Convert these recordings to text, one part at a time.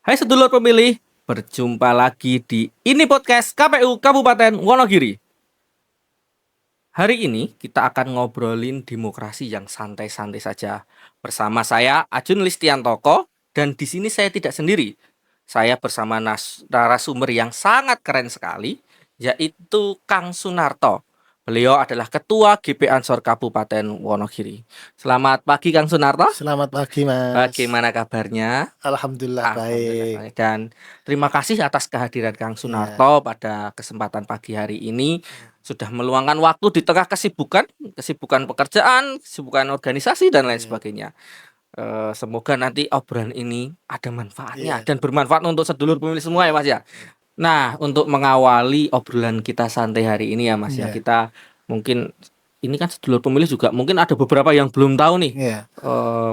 Hai sedulur pemilih, berjumpa lagi di ini podcast KPU Kabupaten Wonogiri. Hari ini kita akan ngobrolin demokrasi yang santai-santai saja. Bersama saya Ajun Listiantoko dan di sini saya tidak sendiri. Saya bersama narasumber yang sangat keren sekali, yaitu Kang Sunarto. Beliau adalah Ketua GP Ansor Kabupaten Wonogiri. Selamat pagi Kang Sunarto. Selamat pagi, Mas. Bagaimana kabarnya? Alhamdulillah Alhamdulillah baik. baik. Dan terima kasih atas kehadiran Kang Ya, Sunarto pada kesempatan pagi hari ini sudah meluangkan waktu di tengah kesibukan pekerjaan, kesibukan organisasi dan lain ya, sebagainya. Semoga nanti obrolan ini ada manfaatnya ya, dan bermanfaat untuk sedulur pemilih semua ya Mas ya. ya, Nah, untuk mengawali obrolan kita santai hari ini ya Mas ya, ya, kita mungkin ini kan sedulur pemilih juga mungkin ada beberapa yang belum tahu nih. ya,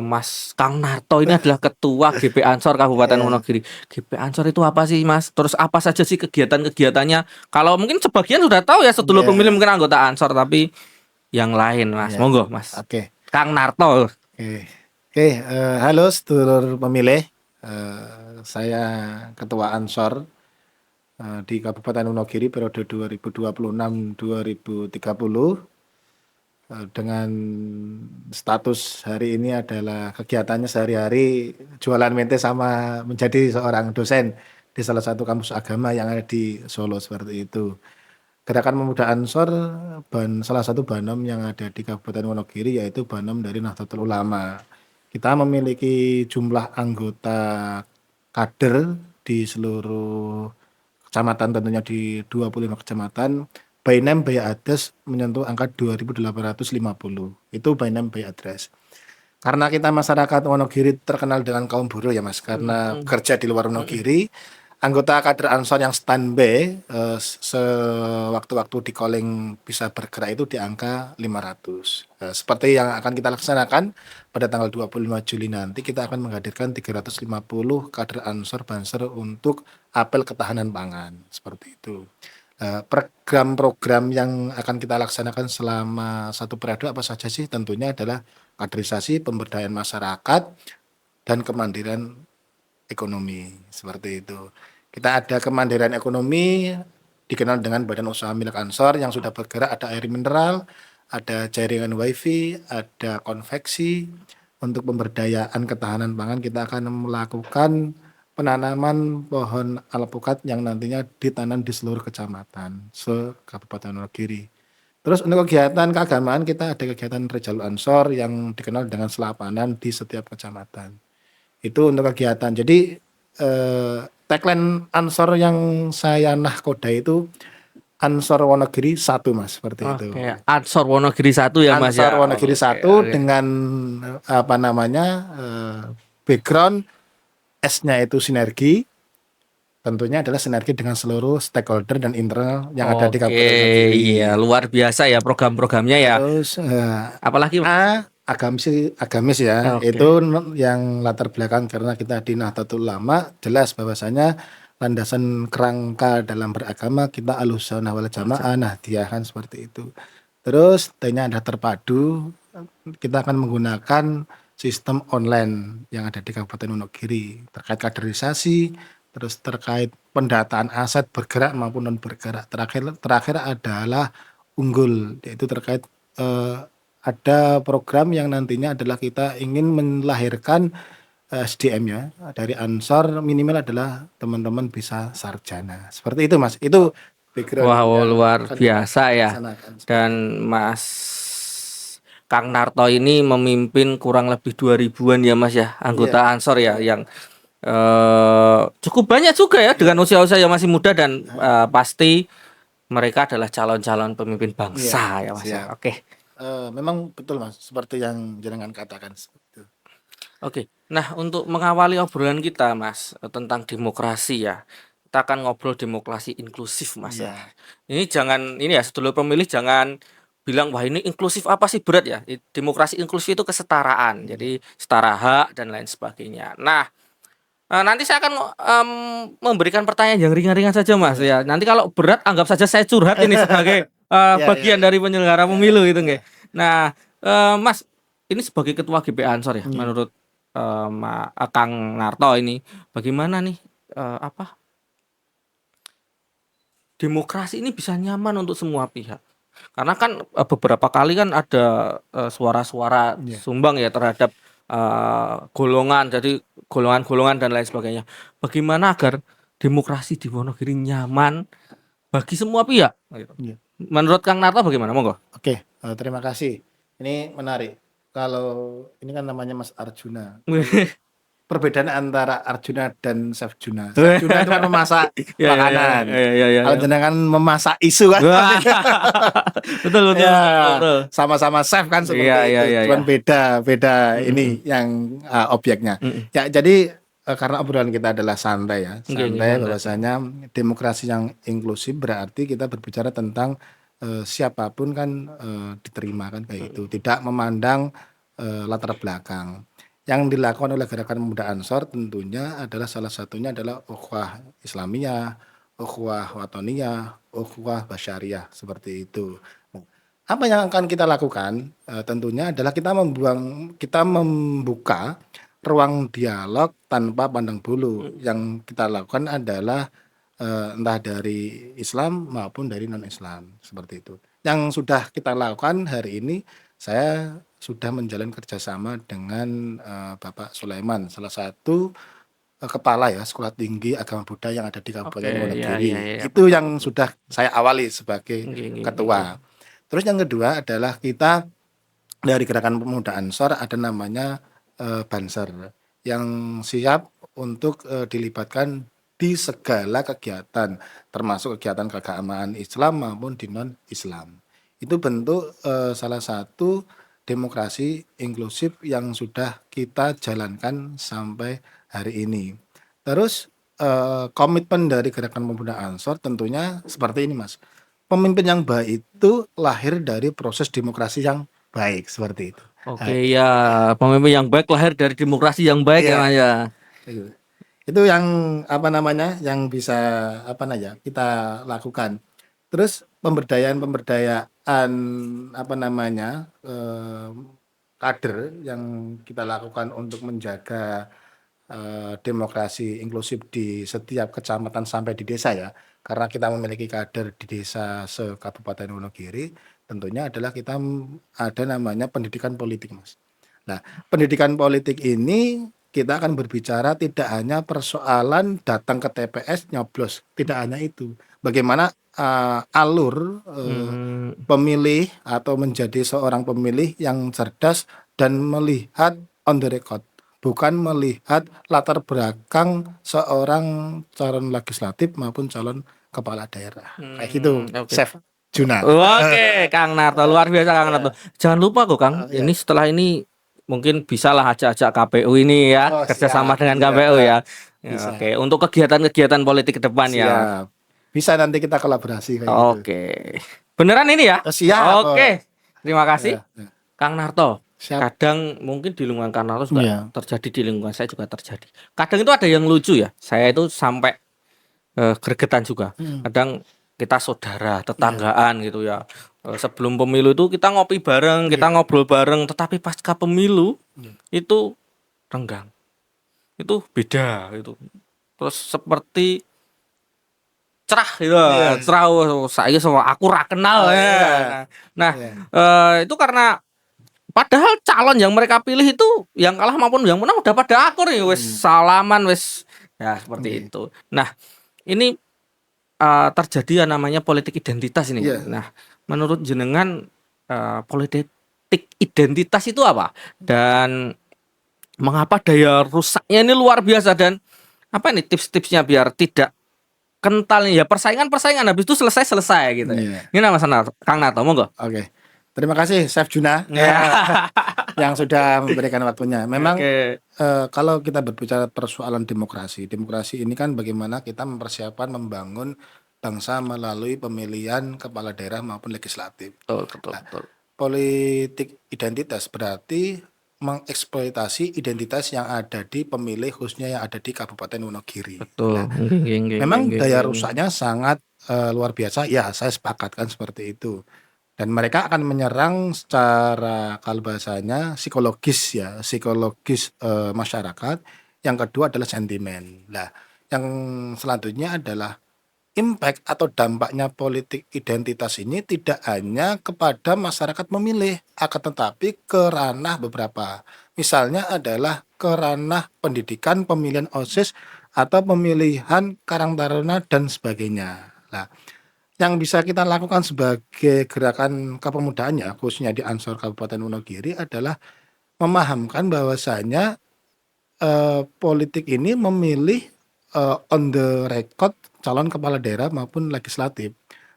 Mas Kang Narto ini adalah ketua GP Ansor Kabupaten ya, Wonogiri. GP Ansor itu apa sih Mas? Terus apa saja sih kegiatan-kegiatannya? Kalau mungkin sebagian sudah tahu ya sedulur pemilih ya, mungkin anggota Ansor, tapi yang lain Mas, ya. monggo Mas. Oke, Kang Narto. oke. Halo sedulur pemilih. Saya Ketua Ansor di Kabupaten Wonogiri periode 2026-2030. Dengan status hari ini adalah kegiatannya sehari-hari jualan mente sama menjadi seorang dosen di salah satu kampus agama yang ada di Solo seperti itu. Gerakan Pemuda Ansor salah satu Banom yang ada di Kabupaten Wonogiri yaitu Banom dari Nahdlatul Ulama. Kita memiliki jumlah anggota kader di seluruh kecamatan, tentunya di 25 kecamatan. By name by address menyentuh angka 2.850. Itu by name by address. Karena kita masyarakat Wonogiri terkenal dengan kaum buruh ya Mas, karena bekerja di luar Wonogiri, anggota kader Ansor yang standby sewaktu-waktu di calling bisa bergerak itu di angka 500. Seperti yang akan kita laksanakan pada tanggal 25 Juli nanti, kita akan menghadirkan 350 kader Ansor Banser untuk apel ketahanan pangan, seperti itu. Program-program yang akan kita laksanakan selama satu periode apa saja sih? Tentunya adalah kaderisasi, pemberdayaan masyarakat, dan kemandirian ekonomi, seperti itu. Kita ada kemandirian ekonomi dikenal dengan Badan Usaha Milik Ansor yang sudah bergerak, ada air mineral, ada jaringan wifi, ada konveksi. Untuk pemberdayaan ketahanan pangan kita akan melakukan penanaman pohon alpukat yang nantinya ditanam di seluruh kecamatan se-Kabupaten Wonogiri. Terus untuk kegiatan keagamaan kita ada kegiatan Rejalul Ansor yang dikenal dengan selapanan di setiap kecamatan. Itu untuk kegiatan. Jadi tagline Ansor yang saya nahkoda itu Ansor Wonogiri 1 Mas, seperti itu. Oke, Ansor Wonogiri 1 ya Mas ya. Ansor Wonogiri 1 dengan background S-nya itu sinergi. Tentunya adalah sinergi dengan seluruh stakeholder dan internal yang ada di Kabupaten Wonogiri. Iya, luar biasa ya program-programnya ya. Terus Apalagi agamis ya. Oke. Itu yang latar belakang karena kita di Nahdlatul Ulama, jelas bahwasanya landasan kerangka dalam beragama kita Ahlussunnah wal Jamaah, Nahdiyah kan seperti itu. Terus tanya ada terpadu, kita akan menggunakan sistem online yang ada di Kabupaten Wonogiri terkait kaderisasi, terus terkait pendataan aset bergerak maupun non bergerak. Terakhir adalah unggul, yaitu terkait ada program yang nantinya adalah kita ingin melahirkan SDM ya dari Ansor, minimal adalah teman-teman bisa sarjana. Seperti itu Mas. Itu background Wow, yang luar akan biasa ya. dilaksanakan. Dan Mas Kang Narto ini memimpin kurang lebih 2000-an ya Mas ya, anggota Iya, Ansor ya, yang cukup banyak juga ya dengan usia-usia yang masih muda dan pasti mereka adalah calon-calon pemimpin iya, bangsa ya Mas ya. siap. Oke. Memang betul Mas, seperti yang jenengan katakan seperti itu. Oke. Nah, untuk mengawali obrolan kita Mas tentang demokrasi ya. Kita akan ngobrol demokrasi inklusif Mas ya. Iya, Ini ya sedulur pemilih jangan bilang wah ini inklusif apa sih, berat ya. Demokrasi inklusif itu kesetaraan. iya, Jadi setara hak dan lain sebagainya. Nah, nanti saya akan memberikan pertanyaan yang ringan-ringan saja Mas iya. ya. Nanti kalau berat anggap saja saya curhat ini sebagai Iya, iya, bagian iya. dari penyelenggara Iya, pemilu gitu iya. nggih. Nah, Mas ini sebagai ketua GP Ansor ya, Iya. menurut Kang Narto ini, bagaimana nih demokrasi ini bisa nyaman untuk semua pihak. Karena kan beberapa kali kan ada suara-suara Iya. sumbang ya terhadap golongan, jadi golongan-golongan dan lain sebagainya. Bagaimana agar demokrasi di Wonogiri nyaman bagi semua pihak? Gitu. Iya. Menurut Kang Narto bagaimana? Monggo. Oke, terima kasih. Ini menarik. Kalau ini kan namanya Mas Arjuna. Perbedaan antara Arjuna dan Chef Juna. Chef Juna itu kan memasak Ya, makanan. ya. Kalau jenengan memasak isu kan. Wah, betul. Ya, sama-sama chef kan seperti Iya, itu. iya. Cuman beda ini yang objeknya. Mm-mm. Ya, jadi karena obrolan kita adalah santai ya. Oke, Santai santai. bahwasanya demokrasi yang inklusif berarti kita berbicara tentang siapapun kan diterima kan kayak itu. Tidak memandang latar belakang. Yang dilakukan oleh Gerakan Pemuda Ansor tentunya adalah salah satunya adalah ukhuwah Islamiyah, ukhuwah Watoniyah, ukhuwah Basyariah seperti itu. Nah, apa yang akan kita lakukan tentunya adalah kita membuka ruang dialog tanpa pandang bulu. Yang kita lakukan adalah entah dari Islam maupun dari non-Islam seperti itu. Yang sudah kita lakukan hari ini, saya sudah menjalin kerjasama dengan Bapak Sulaiman, salah satu kepala ya Sekolah Tinggi Agama Buddha yang ada di Kabupaten Oke, Wonogiri. ya. Itu yang sudah saya awali sebagai Oke. ketua. Terus yang kedua adalah kita dari Gerakan Pemuda Ansor ada namanya Banser yang siap untuk dilibatkan di segala kegiatan, termasuk kegiatan keagamaan Islam maupun di non-Islam. Itu bentuk salah satu demokrasi inklusif yang sudah kita jalankan sampai hari ini. Terus komitmen dari Gerakan Pemuda Ansor tentunya seperti ini, Mas. Pemimpin yang baik itu lahir dari proses demokrasi yang baik seperti itu. Oke, ya, pemimpin yang baik lahir dari demokrasi yang baik ya, Iya. Mas, ya. Itu yang yang bisa kita lakukan. Terus pemberdayaan kader yang kita lakukan untuk menjaga demokrasi inklusif di setiap kecamatan sampai di desa ya. Karena kita memiliki kader di desa se-Kabupaten Wonogiri, tentunya adalah kita ada namanya pendidikan politik, Mas. Nah, pendidikan politik ini kita akan berbicara tidak hanya persoalan datang ke TPS nyoblos, tidak hanya itu. Bagaimana alur pemilih atau menjadi seorang pemilih yang cerdas dan melihat on the record, bukan melihat latar belakang seorang calon legislatif maupun calon kepala daerah. Kayak gitu, Oke. Chef Juna. Oke, Kang Narto, luar biasa Kang Narto. Jangan lupa kok Kang, Iya. ini setelah ini mungkin bisalah ajak-ajak KPU ini ya, Oh, kerjasama siap, dengan siap. KPU ya. Bisa. Oke, untuk kegiatan-kegiatan politik ke depan ya. Siap. Bisa nanti kita kolaborasi kayak gitu. Oke. Beneran ini ya? Siap. Oke. Terima kasih Ya. Kang Narto. Siap. Kadang mungkin di lingkungan Kang Narto juga Iya. terjadi, di lingkungan saya juga terjadi. Kadang itu ada yang lucu ya. Saya itu sampai gregetan juga. Kadang kita saudara, tetanggaan gitu ya. Sebelum pemilu itu kita ngopi bareng, kita ngobrol bareng, tetapi pasca pemilu itu renggang. Itu beda gitu. Terus seperti cerah gitu. Cerah, saya sama aku ra kenal ya. Nah, itu karena padahal calon yang mereka pilih itu yang kalah maupun yang menang udah pada akur ya, wes salaman wes ya seperti itu. Nah, ini terjadi yang namanya politik identitas ini. Nah, menurut jenengan politik identitas itu apa? Dan mengapa daya rusaknya ini luar biasa, dan apa ini tips-tipsnya biar tidak kental ya, persaingan habis itu selesai gitu ya. Ini Mas Kang Narto, monggo. Oke. Terima kasih Chef Juna yang sudah memberikan waktunya. Memang kalau kita berbicara persoalan demokrasi ini kan bagaimana kita mempersiapkan membangun bangsa melalui pemilihan kepala daerah maupun legislatif. Betul. Politik identitas berarti mengeksploitasi identitas yang ada di pemilih khususnya yang ada di Kabupaten Wonogiri. Betul. Memang daya rusaknya sangat luar biasa. Ya, saya sepakatkan seperti itu. dan mereka akan menyerang secara kalau bahasanya psikologis masyarakat. Yang kedua adalah sentimen. Nah, yang selanjutnya adalah impact atau dampaknya politik identitas ini tidak hanya kepada masyarakat memilih, akan tetapi ke ranah beberapa. Misalnya adalah ke ranah pendidikan, pemilihan OSIS, atau pemilihan Karang Taruna dan sebagainya. Nah, yang bisa kita lakukan sebagai gerakan kepemudaan ya, khususnya di Ansor Kabupaten Wonogiri adalah memahamkan bahwasanya politik ini memilih on the record calon kepala daerah maupun legislatif,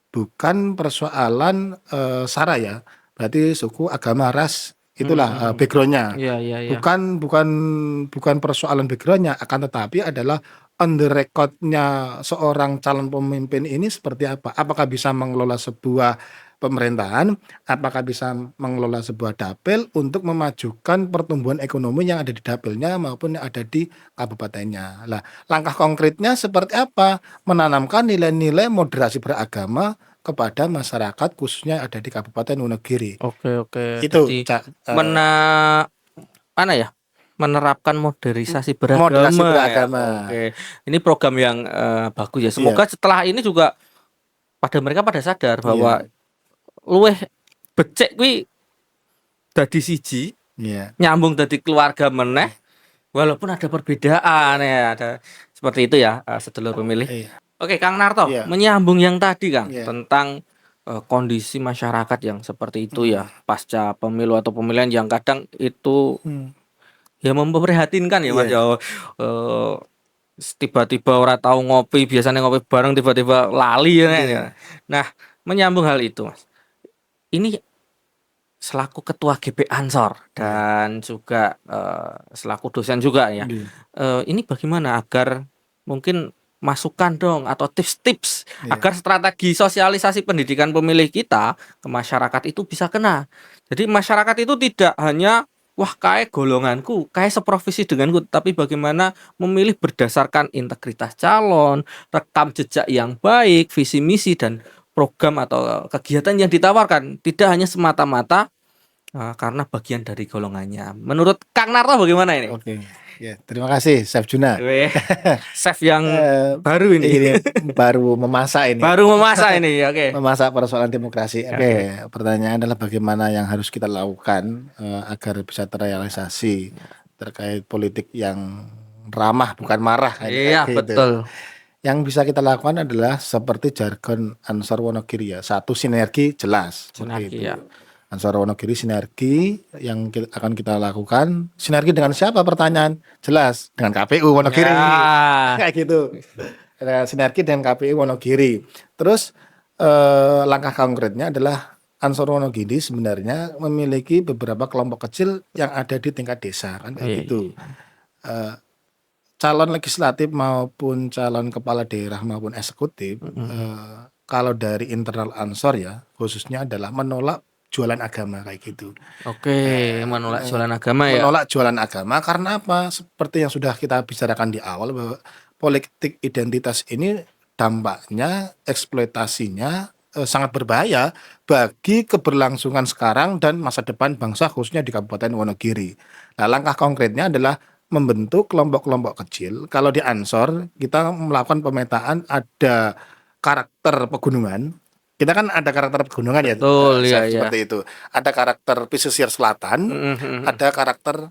bukan persoalan sara ya, berarti suku, agama, ras, itulah Mm-mm. backgroundnya. Iya, iya, iya. Bukan persoalan backgroundnya, akan tetapi adalah on the recordnya seorang calon pemimpin ini seperti apa. Apakah bisa mengelola sebuah pemerintahan, apakah bisa mengelola sebuah dapil untuk memajukan pertumbuhan ekonomi yang ada di dapilnya maupun yang ada di kabupatennya. Lah, langkah konkretnya seperti apa? Menanamkan nilai-nilai moderasi beragama kepada masyarakat khususnya ada di Kabupaten Wonogiri. Oke, oke. Itu Jadi Cak, mena mana ya? Menerapkan modernisasi moderasi beragama ya. beragama. Oke. Ini program yang bagus ya. Iya, Semoga setelah ini juga mereka pada sadar bahwa iya, luweh becek kuwi dadi siji, iya, nyambung dadi keluarga meneh, walaupun ada perbedaan ya, ada seperti itu ya, sedulur pemilih. iya, Oke, Kang Narto, iya, menyambung yang tadi, Kang, iya. tentang kondisi masyarakat yang seperti itu Hmm, ya, pasca pemilu atau pemilihan yang kadang itu hmm, ya memprihatinkan ya, Mas iya, ya. Eh, Tiba-tiba ora tahu ngopi, biasanya ngopi bareng tiba-tiba lali ya. iya, Nah, menyambung hal itu, Mas. Ini selaku ketua GP Ansor iya, dan juga selaku dosen juga ya. iya, Ini bagaimana agar mungkin masukan dong atau tips-tips iya, agar strategi sosialisasi pendidikan pemilih kita ke masyarakat itu bisa kena. Jadi masyarakat itu tidak hanya wah kayak golonganku, kayak seprofesi denganku, tapi bagaimana memilih berdasarkan integritas calon, rekam jejak yang baik, visi misi dan program atau kegiatan yang ditawarkan, tidak hanya semata-mata karena bagian dari golongannya. Menurut Kang Narto bagaimana ini? oke. Ya, terima kasih, Chef Juna. Weh, chef yang Eh, baru ini. ini baru memasak ini, Baru memasak ini, oke. memasak persoalan demokrasi. Oke. Oke, pertanyaan adalah bagaimana yang harus kita lakukan agar bisa terrealisasi terkait politik yang ramah bukan marah kayak Iya, gitu. betul. Yang bisa kita lakukan adalah seperti jargon Ansor Wonogiri ya, satu sinergi jelas seperti Sinergi itu. ya. Ansor Wonogiri sinergi yang akan kita lakukan. Sinergi dengan siapa pertanyaan? Jelas dengan KPU Wonogiri. Ya. Kayak gitu. Sinergi dengan KPU Wonogiri. Terus langkah konkretnya adalah Ansor Wonogiri sebenarnya memiliki beberapa kelompok kecil yang ada di tingkat desa kan kayak Iya, gitu. iya. Eh, Calon legislatif maupun calon kepala daerah maupun eksekutif Mm-mm. kalau dari internal Ansor ya khususnya adalah menolak jualan agama kayak gitu. Oke, menolak jualan agama ya. Menolak jualan agama karena apa? Seperti yang sudah kita bicarakan di awal bahwa politik identitas ini dampaknya eksploitasinya sangat berbahaya bagi keberlangsungan sekarang dan masa depan bangsa khususnya di Kabupaten Wonogiri. Nah, langkah konkretnya adalah membentuk kelompok-kelompok kecil. Kalau di Ansor kita melakukan pemetaan ada karakter pegunungan. Kita kan ada karakter pegunungan ya, Betul, ya, ya. seperti itu. Ada karakter pesisir selatan, Mm-mm. ada karakter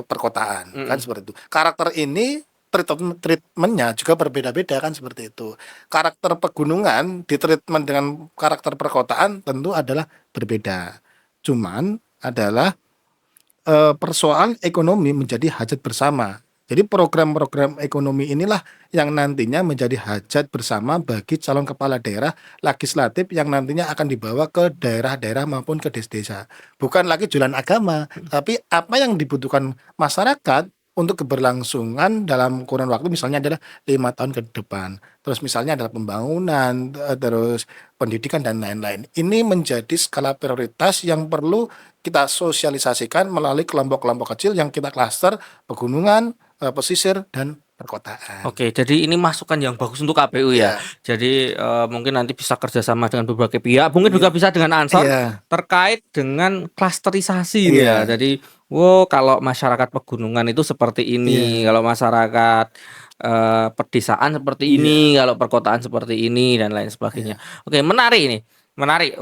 perkotaan, kan Mm-mm. seperti itu. Karakter ini treatmentnya juga berbeda-beda kan seperti itu. Karakter pegunungan di treatment dengan karakter perkotaan tentu adalah berbeda. Cuman adalah persoalan ekonomi menjadi hajat bersama. Jadi program-program ekonomi inilah yang nantinya menjadi hajat bersama bagi calon kepala daerah legislatif yang nantinya akan dibawa ke daerah-daerah maupun ke desa-desa. Bukan lagi jualan agama, tapi apa yang dibutuhkan masyarakat untuk keberlangsungan dalam kurun waktu misalnya adalah 5 tahun ke depan. Terus misalnya adalah pembangunan, terus pendidikan dan lain-lain. Ini menjadi skala prioritas yang perlu kita sosialisasikan melalui kelompok-kelompok kecil yang kita klaster pegunungan, pesisir dan perkotaan. Oke, jadi ini masukan yang bagus untuk KPU ya. Iya. Jadi mungkin nanti bisa kerjasama dengan berbagai pihak, mungkin juga bisa dengan Ansor Iya. terkait dengan klasterisasi ini ya. Iya. Jadi, kalau masyarakat pegunungan itu seperti ini, Iya. kalau masyarakat pedesaan seperti ini, Iya. kalau perkotaan seperti ini dan lain sebagainya. Iya. Oke, menarik ini, menarik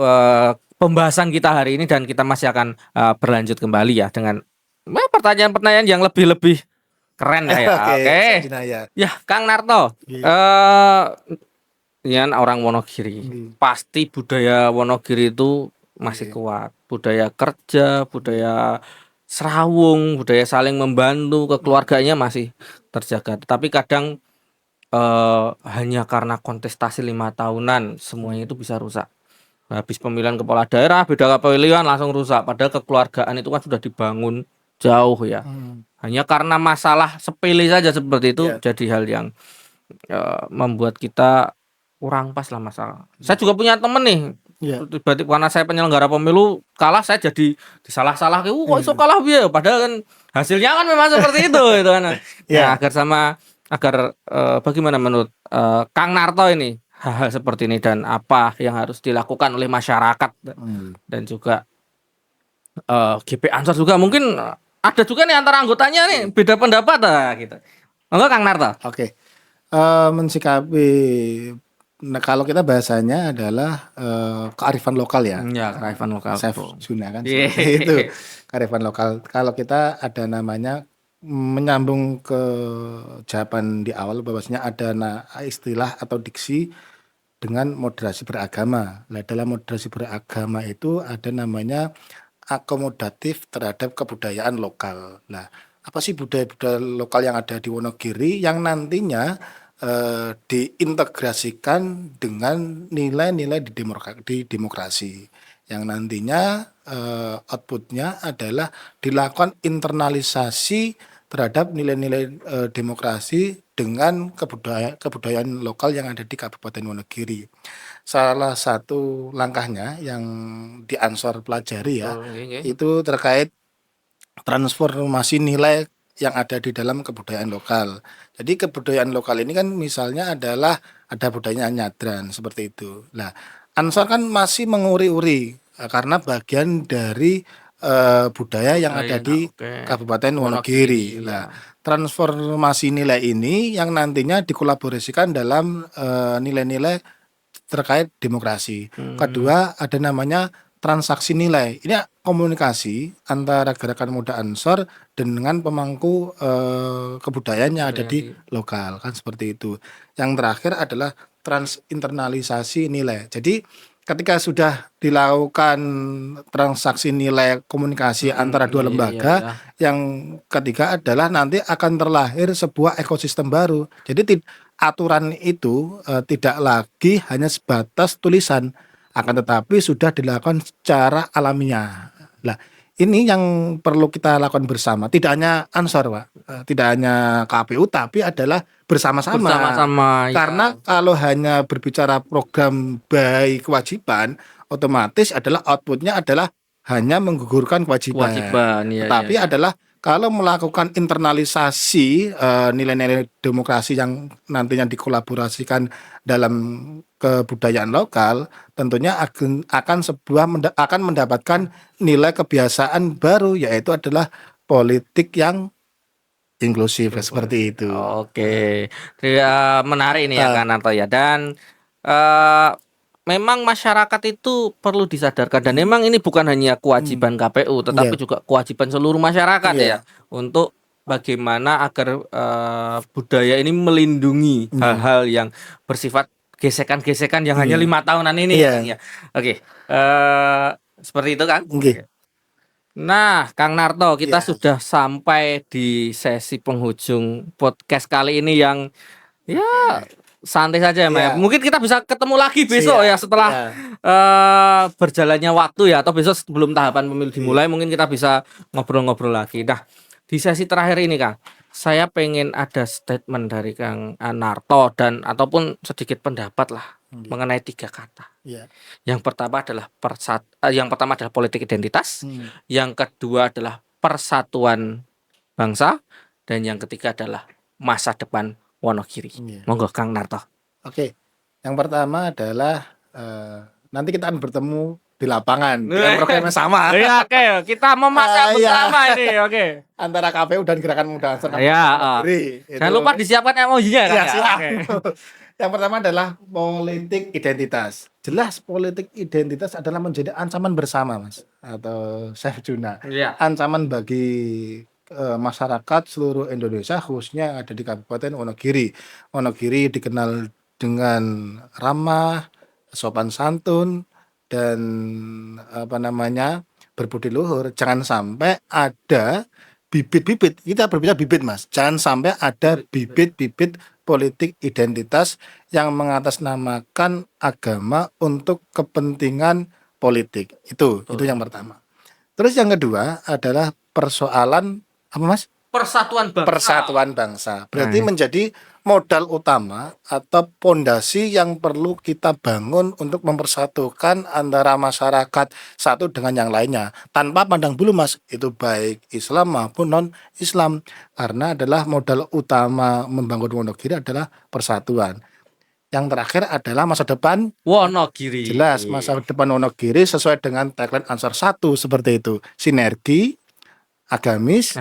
pembahasan kita hari ini dan kita masih akan berlanjut kembali ya dengan pertanyaan-pertanyaan yang lebih keren ya. Oke, Oke. Sajinaya. Ya, Kang Narto, Iya. ini kan orang Wonogiri. Pasti budaya Wonogiri itu masih kuat. Budaya kerja, budaya serawung, budaya saling membantu, kekeluarganya masih terjaga. Tapi kadang hanya karena kontestasi 5 tahunan semuanya itu bisa rusak. Habis pemilihan kepala daerah, beda kepemilian langsung rusak. Padahal kekeluargaan itu kan sudah dibangun jauh ya. Hanya karena masalah sepele saja seperti itu jadi hal yang membuat kita kurang pas lah masalah. Saya juga punya temen nih. Tiba-tiba karena saya penyelenggara pemilu kalah, saya jadi disalah-salah. Kok iso kalah piye? Padahal kan hasilnya kan memang seperti itu gitu kan. Nah, agar bagaimana menurut Kang Narto ini hal-hal seperti ini dan apa yang harus dilakukan oleh masyarakat dan juga GP Ansor juga mungkin ada juga nih antara anggotanya nih beda pendapat gitu. Enggak Kang Narto? Oke. Mensikapi kalau kita bahasanya adalah kearifan lokal ya. Ya, kearifan lokal. Chef Juna kan itu kearifan lokal. Kalau kita ada namanya menyambung ke jawaban di awal bahwasanya ada istilah atau diksi dengan moderasi beragama. Nah, dalam moderasi beragama itu ada namanya akomodatif terhadap kebudayaan lokal. Nah, apa sih budaya-budaya lokal yang ada di Wonogiri yang nantinya diintegrasikan dengan nilai-nilai di demokrasi yang nantinya outputnya adalah dilakukan internalisasi terhadap nilai-nilai demokrasi dengan kebudayaan lokal yang ada di Kabupaten Wonogiri. Salah satu langkahnya yang di Ansor pelajari ya, itu terkait transformasi nilai yang ada di dalam kebudayaan lokal. Jadi kebudayaan lokal ini kan misalnya adalah ada budayanya nyadran seperti itu. Nah, Ansor kan masih menguri-uri karena bagian dari budaya yang ada di Kabupaten Wonogiri. Nah, transformasi nilai ini yang nantinya dikolaborasikan dalam nilai-nilai terkait demokrasi. Kedua ada namanya transaksi nilai. Ini komunikasi antara Gerakan Muda Ansor dengan pemangku kebudayaan yang ada di lokal kan seperti itu. Yang terakhir adalah transinternalisasi nilai. Jadi ketika sudah dilakukan transaksi nilai komunikasi antara dua lembaga, yang ketiga adalah nanti akan terlahir sebuah ekosistem baru. Jadi aturan itu tidak lagi hanya sebatas tulisan, akan tetapi sudah dilakukan secara alamiah. Nah, ini yang perlu kita lakukan bersama. Tidak hanya Ansor, Pak. Tidak hanya KPU, tapi adalah bersama-sama. Karena kalau hanya berbicara program by kewajiban, otomatis adalah outputnya adalah hanya menggugurkan kewajiban. Tapi adalah kalau melakukan internalisasi nilai-nilai demokrasi yang nantinya dikolaborasikan dalam kebudayaan lokal, tentunya akan mendapatkan nilai kebiasaan baru, yaitu adalah politik yang inklusif seperti itu. Oke, menarik ini ya Kang Narto ya. Dan memang masyarakat itu perlu disadarkan dan memang ini bukan hanya kewajiban KPU tetapi juga kewajiban seluruh masyarakat ya untuk bagaimana agar budaya ini melindungi hal-hal yang bersifat gesekan-gesekan yang hanya 5 tahunan ini ya. Oke, seperti itu Kang. Nah, Kang Narto, kita sudah sampai di sesi penghujung podcast kali ini yang ya santai saja ya. Mungkin kita bisa ketemu lagi besok ya setelah berjalannya waktu ya, atau besok sebelum tahapan pemilu dimulai mungkin kita bisa ngobrol-ngobrol lagi. Nah, di sesi terakhir ini Kang, saya pengen ada statement dari Kang Narto dan ataupun sedikit pendapat lah mengenai 3 kata. Yang pertama adalah politik identitas, yang kedua adalah persatuan bangsa, dan yang ketiga adalah masa depan Wonogiri. Iya. Monggo Kang Narto. Oke, yang pertama adalah nanti kita akan bertemu di lapangan dengan program yang sama Iya, oke, kita memasak Iya. bersama ini, oke. antara KPU dan Gerakan Muda Ansor Iya, Wonogiri. Jangan lupa disiapkan emojinya kan Ya, ya. siap. Oke. Yang pertama adalah politik identitas. Jelas politik identitas adalah menjadi ancaman bersama, Mas, atau Chef Juna. Iya. Ancaman bagi masyarakat seluruh Indonesia, khususnya yang ada di Kabupaten Wonogiri. Wonogiri dikenal dengan ramah, sopan santun, dan berbudi luhur. Jangan sampai ada bibit-bibit, kita berbicara bibit, Mas. Jangan sampai ada bibit-bibit politik identitas yang mengatasnamakan agama untuk kepentingan politik. Itu yang pertama. Terus yang kedua adalah persoalan apa, Mas? Persatuan bangsa. Persatuan bangsa. Berarti menjadi modal utama atau pondasi yang perlu kita bangun untuk mempersatukan antara masyarakat satu dengan yang lainnya tanpa pandang bulu, Mas, itu baik Islam maupun non Islam, karena adalah modal utama membangun Wonogiri adalah persatuan. Yang terakhir adalah masa depan Wonogiri. jelas masa depan Wonogiri sesuai dengan tagline Ansor 1 seperti itu, sinergi agamis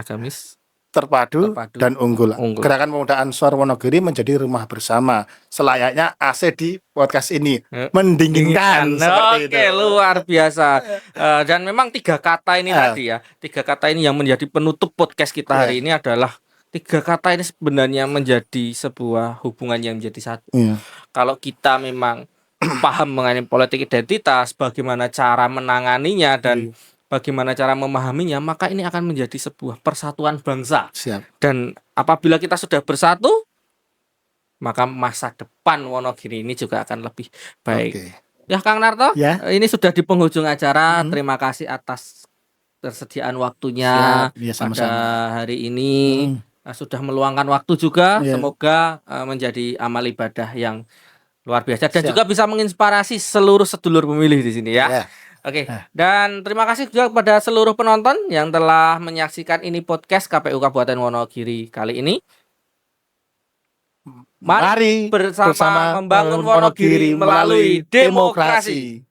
terpadu dan unggul. Gerakan Pemuda Ansor Wonogiri menjadi rumah bersama. Selayaknya AC di podcast ini mendinginkan seperti itu. Oke, luar biasa. Dan memang 3 kata ini tadi ya. 3 kata ini yang menjadi penutup podcast kita hari ini adalah 3 kata ini sebenarnya menjadi sebuah hubungan yang menjadi satu. Kalau kita memang paham mengenai politik identitas, bagaimana cara menanganinya dan bagaimana cara memahaminya, maka ini akan menjadi sebuah persatuan bangsa. Siap. Dan apabila kita sudah bersatu, maka masa depan Wonogiri ini juga akan lebih baik. Ya, Kang Narto, ini sudah di penghujung acara. Terima kasih atas tersediaan waktunya pada hari ini. Sudah meluangkan waktu juga. Semoga menjadi amal ibadah yang luar biasa dan juga bisa menginspirasi seluruh sedulur pemilih di sini ya. Oke, dan terima kasih juga kepada seluruh penonton yang telah menyaksikan ini podcast KPU Kabupaten Wonogiri kali ini. Mari bersama membangun Wonogiri melalui demokrasi.